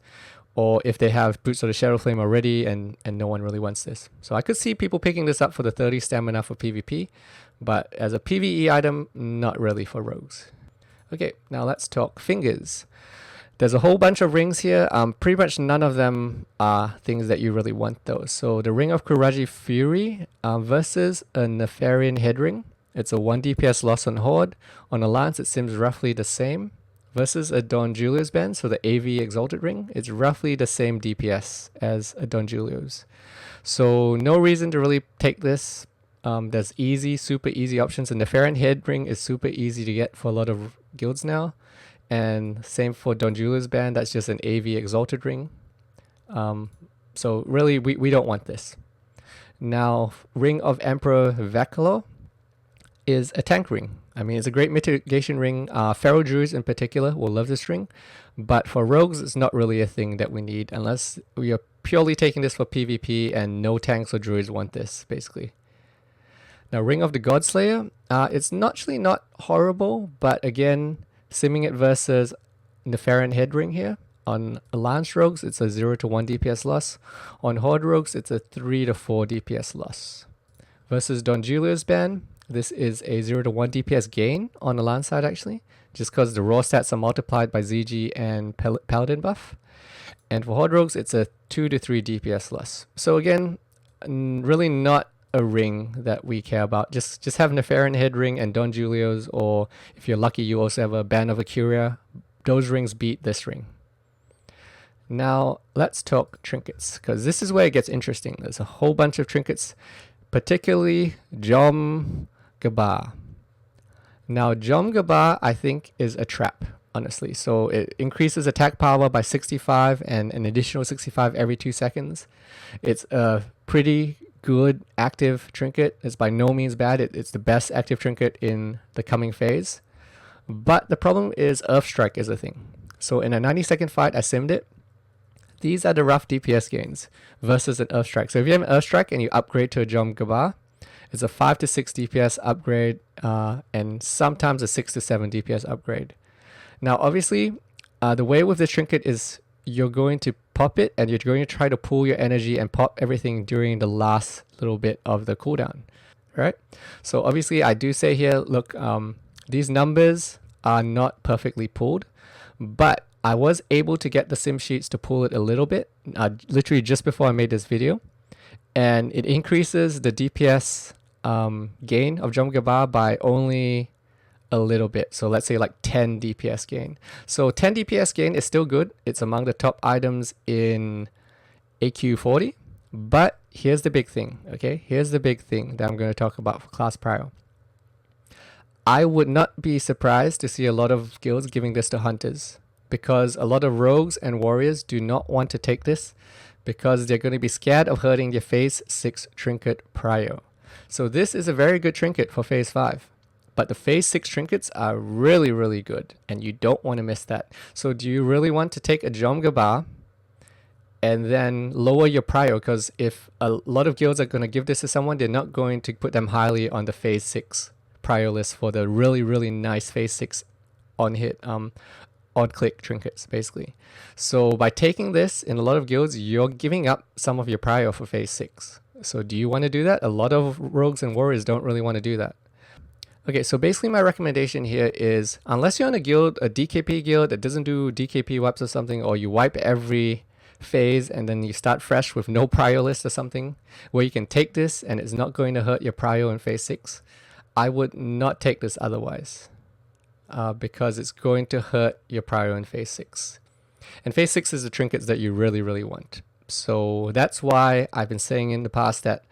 or if they have boots of the Shadow Flame already and no one really wants this. So I could see people picking this up for the 30 stamina for PvP, but as a PvE item, not really for rogues. Okay, now let's talk fingers. There's a whole bunch of rings here. Pretty much none of them are things that you really want though. So the Ring of Qiraji Fury versus a Nefarian head ring. It's a 1 DPS loss on Horde. On a Lance it seems roughly the same. Versus a Don Julio's band, so the AV Exalted ring. It's roughly the same DPS as a Don Julio's. So no reason to really take this. There's super easy options. And the Nefarian head ring is super easy to get for a lot of guilds now. And same for Don Julio's band, that's just an AV Exalted ring. So really, we don't want this. Now, Ring of Emperor Vekalo is a tank ring. I mean, it's a great mitigation ring. Pharaoh druids in particular will love this ring. But for rogues, it's not really a thing that we need unless we are purely taking this for PvP and no tanks or druids want this, basically. Now, Ring of the Godslayer, it's actually not horrible, but again, simming it versus Nefarian head ring here. On Lance rogues, it's a 0 to 1 DPS loss. On Horde rogues, it's a 3 to 4 DPS loss. Versus Don Julio's band, this is a 0 to 1 DPS gain on the Lance side actually, just because the raw stats are multiplied by ZG and Paladin buff. And for Horde rogues, it's a 2 to 3 DPS loss. So again, really not a ring that we care about. Just have Nefarian head ring and Don Julio's, or if you're lucky you also have a Band of Akuria. Those rings beat this ring. Now let's talk trinkets, because this is where it gets interesting. There's a whole bunch of trinkets, particularly Jom Gabbar. Now Jom Gabbar I think is a trap, honestly. So it increases attack power by 65 and an additional 65 every 2 seconds. It's a pretty good active trinket. It's by no means bad. It's the best active trinket in the coming phase. But the problem is Earth Strike is a thing. So in a 90-second fight, I simmed it. These are the rough DPS gains versus an Earth Strike. So if you have an Earth Strike and you upgrade to a Jom Gabbar, it's a 5 to 6 DPS upgrade and sometimes a 6 to 7 DPS upgrade. Now obviously, the way with this trinket is you're going to pop it and you're going to try to pool your energy and pop everything during the last little bit of the cooldown, right? So obviously I do say here, look, these numbers are not perfectly pooled, but I was able to get the sim sheets to pool it a little bit, literally just before I made this video, and it increases the DPS gain of Jom Gabbar by only a little bit. So let's say like 10 DPS gain. So 10 DPS gain is still good. It's among the top items in AQ40. But here's the big thing, okay? Here's the big thing that I'm going to talk about for class prio. I would not be surprised to see a lot of guilds giving this to hunters, because a lot of rogues and warriors do not want to take this because they're going to be scared of hurting their phase 6 trinket prio. So this is a very good trinket for phase 5. But the phase 6 trinkets are really, really good, and you don't want to miss that. So do you really want to take a Jom Gabbar and then lower your prio? Because if a lot of guilds are going to give this to someone, they're not going to put them highly on the phase 6 prio list for the really, really nice phase 6 on-hit, odd-click trinkets, basically. So by taking this, in a lot of guilds, you're giving up some of your prio for phase 6. So do you want to do that? A lot of rogues and warriors don't really want to do that. Okay, so basically my recommendation here is, unless you're on a guild, a DKP guild that doesn't do DKP wipes or something, or you wipe every phase and then you start fresh with no prio list or something, where you can take this and it's not going to hurt your prio in phase 6, I would not take this otherwise. because it's going to hurt your prio in phase 6. And phase 6 is the trinkets that you really, really want. So that's why I've been saying in the past that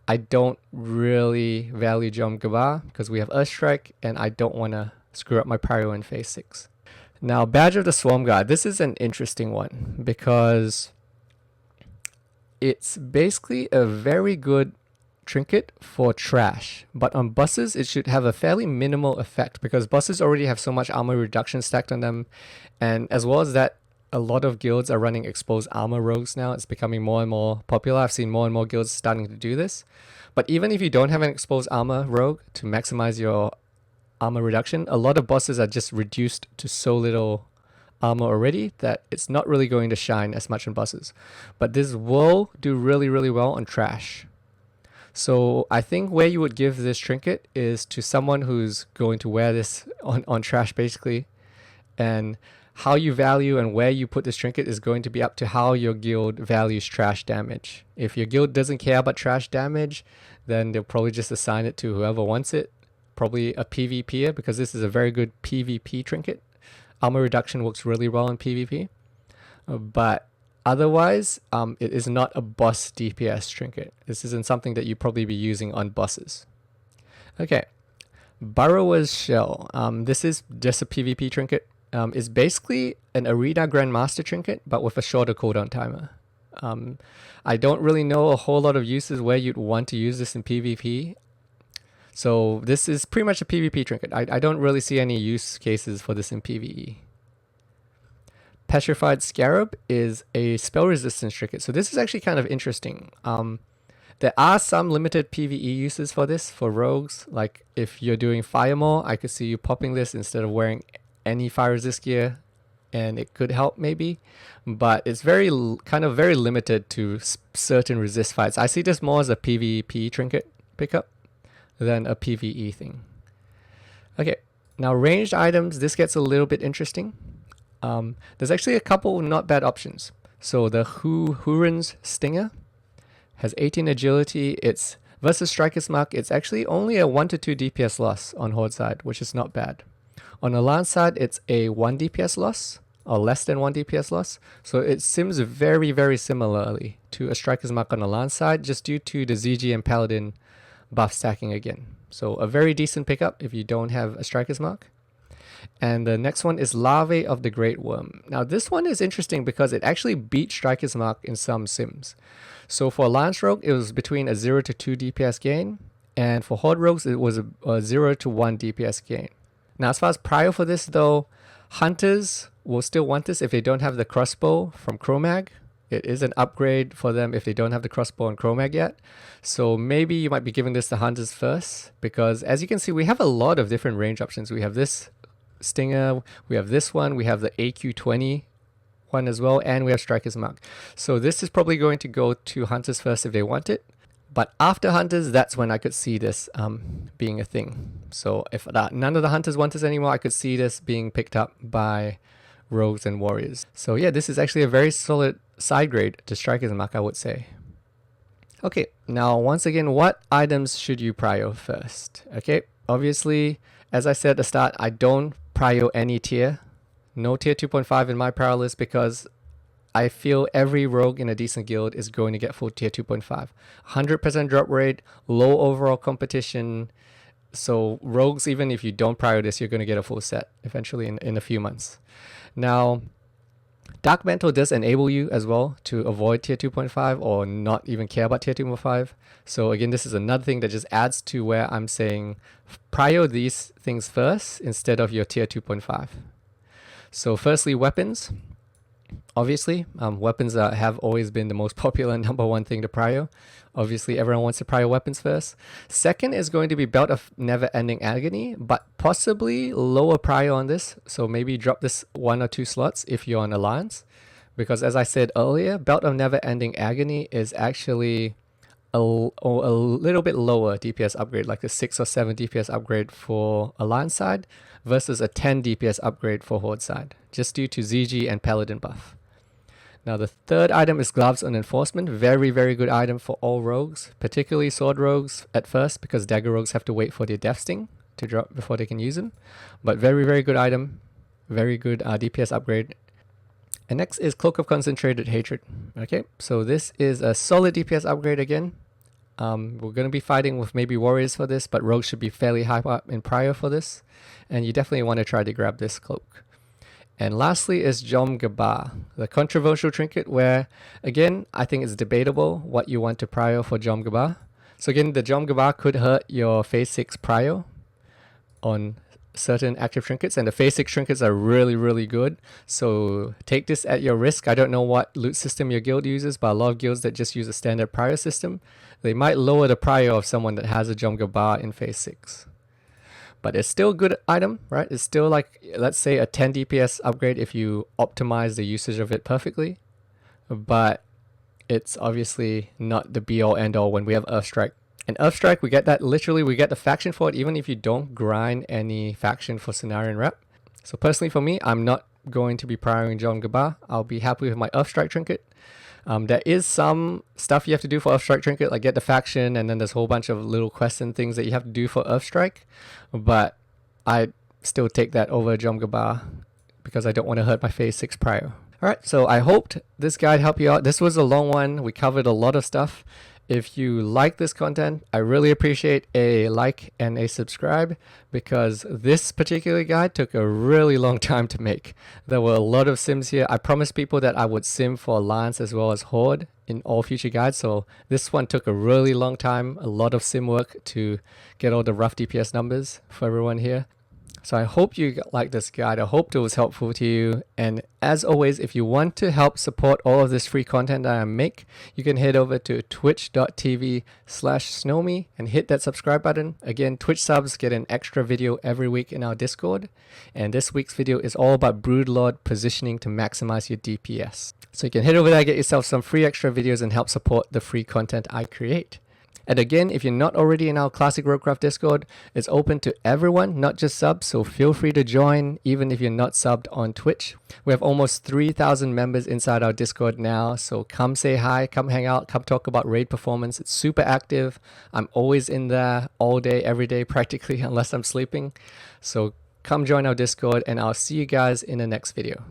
I don't really value Jom Gabbar because we have Earthstrike and I don't want to screw up my prio in phase 6. Now, Badge of the Swarmguard. This is an interesting one because it's basically a very good trinket for trash, but on bosses it should have a fairly minimal effect because bosses already have so much armor reduction stacked on them, and as well as that, a lot of guilds are running exposed armor rogues now. It's becoming more and more popular. I've seen more and more guilds starting to do this. But even if you don't have an exposed armor rogue to maximize your armor reduction, a lot of bosses are just reduced to so little armor already that it's not really going to shine as much on bosses. But this will do really, really well on trash. So I think where you would give this trinket is to someone who's going to wear this on trash basically, and how you value and where you put this trinket is going to be up to how your guild values trash damage. If your guild doesn't care about trash damage, then they'll probably just assign it to whoever wants it. Probably a PvPer, because this is a very good PvP trinket. Armor reduction works really well in PvP. But otherwise, it is not a boss DPS trinket. This isn't something that you'd probably be using on bosses. Okay, Burrower's Shell. This is just a PvP trinket. Is basically an Arena Grandmaster trinket, but with a shorter cooldown timer. I don't really know a whole lot of uses where you'd want to use this in PvP. So this is pretty much a PvP trinket. I don't really see any use cases for this in PvE. Petrified Scarab is a spell resistance trinket. So this is actually kind of interesting. There are some limited PvE uses for this, for rogues. Like if you're doing Fire Maw, I could see you popping this instead of wearing any fire resist gear, and it could help maybe, but it's very limited to certain resist fights. I see this more as a PvP trinket pickup than a PvE thing. Okay, now ranged items, this gets a little bit interesting. There's actually a couple not bad options. So the Huron's Stinger has 18 agility. It's versus Striker's Mark. It's actually only a 1 to 2 DPS loss on Horde side, which is not bad. On Alliance side, it's a 1 DPS loss, or less than 1 DPS loss. So it seems very, very similarly to a Striker's Mark on Alliance side, just due to the ZG and Paladin buff stacking again. So a very decent pickup if you don't have a Striker's Mark. And the next one is Larvae of the Great Worm. Now this one is interesting because it actually beat Striker's Mark in some sims. So for Alliance Rogue, it was between a 0 to 2 DPS gain, and for Horde Rogues, it was a 0 to 1 DPS gain. Now, as far as prio for this though, hunters will still want this if they don't have the crossbow from Chromag. It is an upgrade for them if they don't have the crossbow and Chromag yet. So maybe you might be giving this to hunters first, because as you can see, we have a lot of different range options. We have this Stinger, we have this one, we have the AQ20 one as well, and we have Striker's Mark. So this is probably going to go to hunters first if they want it. But after hunters, that's when I could see this being a thing. So if none of the hunters want this anymore, I could see this being picked up by rogues and warriors. So yeah, this is actually a very solid side grade to Striker's Mark, I would say. Okay, now once again, what items should you prio first? Okay, obviously, as I said at the start, I don't prio any tier. No tier 2.5 in my prio list because I feel every rogue in a decent guild is going to get full tier 2.5. 100% drop rate, low overall competition. So rogues, even if you don't prio this, you're going to get a full set eventually in a few months. Now, Dark Mantle does enable you as well to avoid tier 2.5 or not even care about tier 2.5. So again, this is another thing that just adds to where I'm saying prio these things first instead of your tier 2.5. So firstly, weapons. Obviously, weapons have always been the most popular number one thing to prio. Obviously, everyone wants to prio weapons first. Second is going to be Belt of Never-Ending Agony, but possibly lower prio on this. So maybe drop this 1 or 2 slots if you're on Alliance. Because as I said earlier, Belt of Never-Ending Agony is actually a little bit lower DPS upgrade, like a 6 or 7 DPS upgrade for Alliance side versus a 10 DPS upgrade for Horde side, just due to ZG and Paladin buff. Now the third item is Gloves on Enforcement. Very, very good item for all rogues, particularly sword rogues at first, because dagger rogues have to wait for their death sting. to drop before they can use them. But very, very good item. Very good DPS upgrade. And next is Cloak of Concentrated Hatred. Okay, so this is a solid DPS upgrade again. We're going to be fighting with maybe warriors for this, but rogues should be fairly high up in prio for this. And you definitely want to try to grab this cloak. And lastly is Jom Gabbar, the controversial trinket where, again, I think it's debatable what you want to prio for Jom Gabbar. So again, the Jom Gabbar could hurt your phase 6 prio on certain active trinkets, and the phase 6 trinkets are really, really good. So take this at your risk. I don't know what loot system your guild uses, but a lot of guilds that just use a standard prio system, they might lower the prio of someone that has a Jom Gabbar in phase 6. But it's still a good item, right? It's still like, let's say, a 10 DPS upgrade if you optimize the usage of it perfectly. But it's obviously not the be-all end-all when we have Earthstrike. And Earthstrike, we get that, literally, we get the faction for it even if you don't grind any faction for Cenarian Rep. So personally for me, I'm not going to be prioring Jom Gabbar. I'll be happy with my Earthstrike trinket. There is some stuff you have to do for Earthstrike trinket, like get the faction, and then there's a whole bunch of little quests and things that you have to do for Earthstrike. But I still take that over Jom Gabbar because I don't want to hurt my phase 6 prio. Alright, so I hoped this guide helped you out. This was a long one. We covered a lot of stuff. If you like this content, I really appreciate a like and a subscribe because this particular guide took a really long time to make. There were a lot of sims here. I promised people that I would sim for Alliance as well as Horde in all future guides, so this one took a really long time, a lot of sim work to get all the rough DPS numbers for everyone here. So I hope you liked this guide. I hope it was helpful to you. And as always, if you want to help support all of this free content that I make, you can head over to twitch.tv/snowme and hit that subscribe button. Again, Twitch subs get an extra video every week in our Discord. And this week's video is all about Broodlord positioning to maximize your DPS. So you can head over there, get yourself some free extra videos and help support the free content I create. And again, if you're not already in our Classic Roguecraft Discord, it's open to everyone, not just subs, so feel free to join even if you're not subbed on Twitch. We have almost 3,000 members inside our Discord now, so come say hi, come hang out, come talk about raid performance. It's super active. I'm always in there all day, every day practically, unless I'm sleeping. So come join our Discord and I'll see you guys in the next video.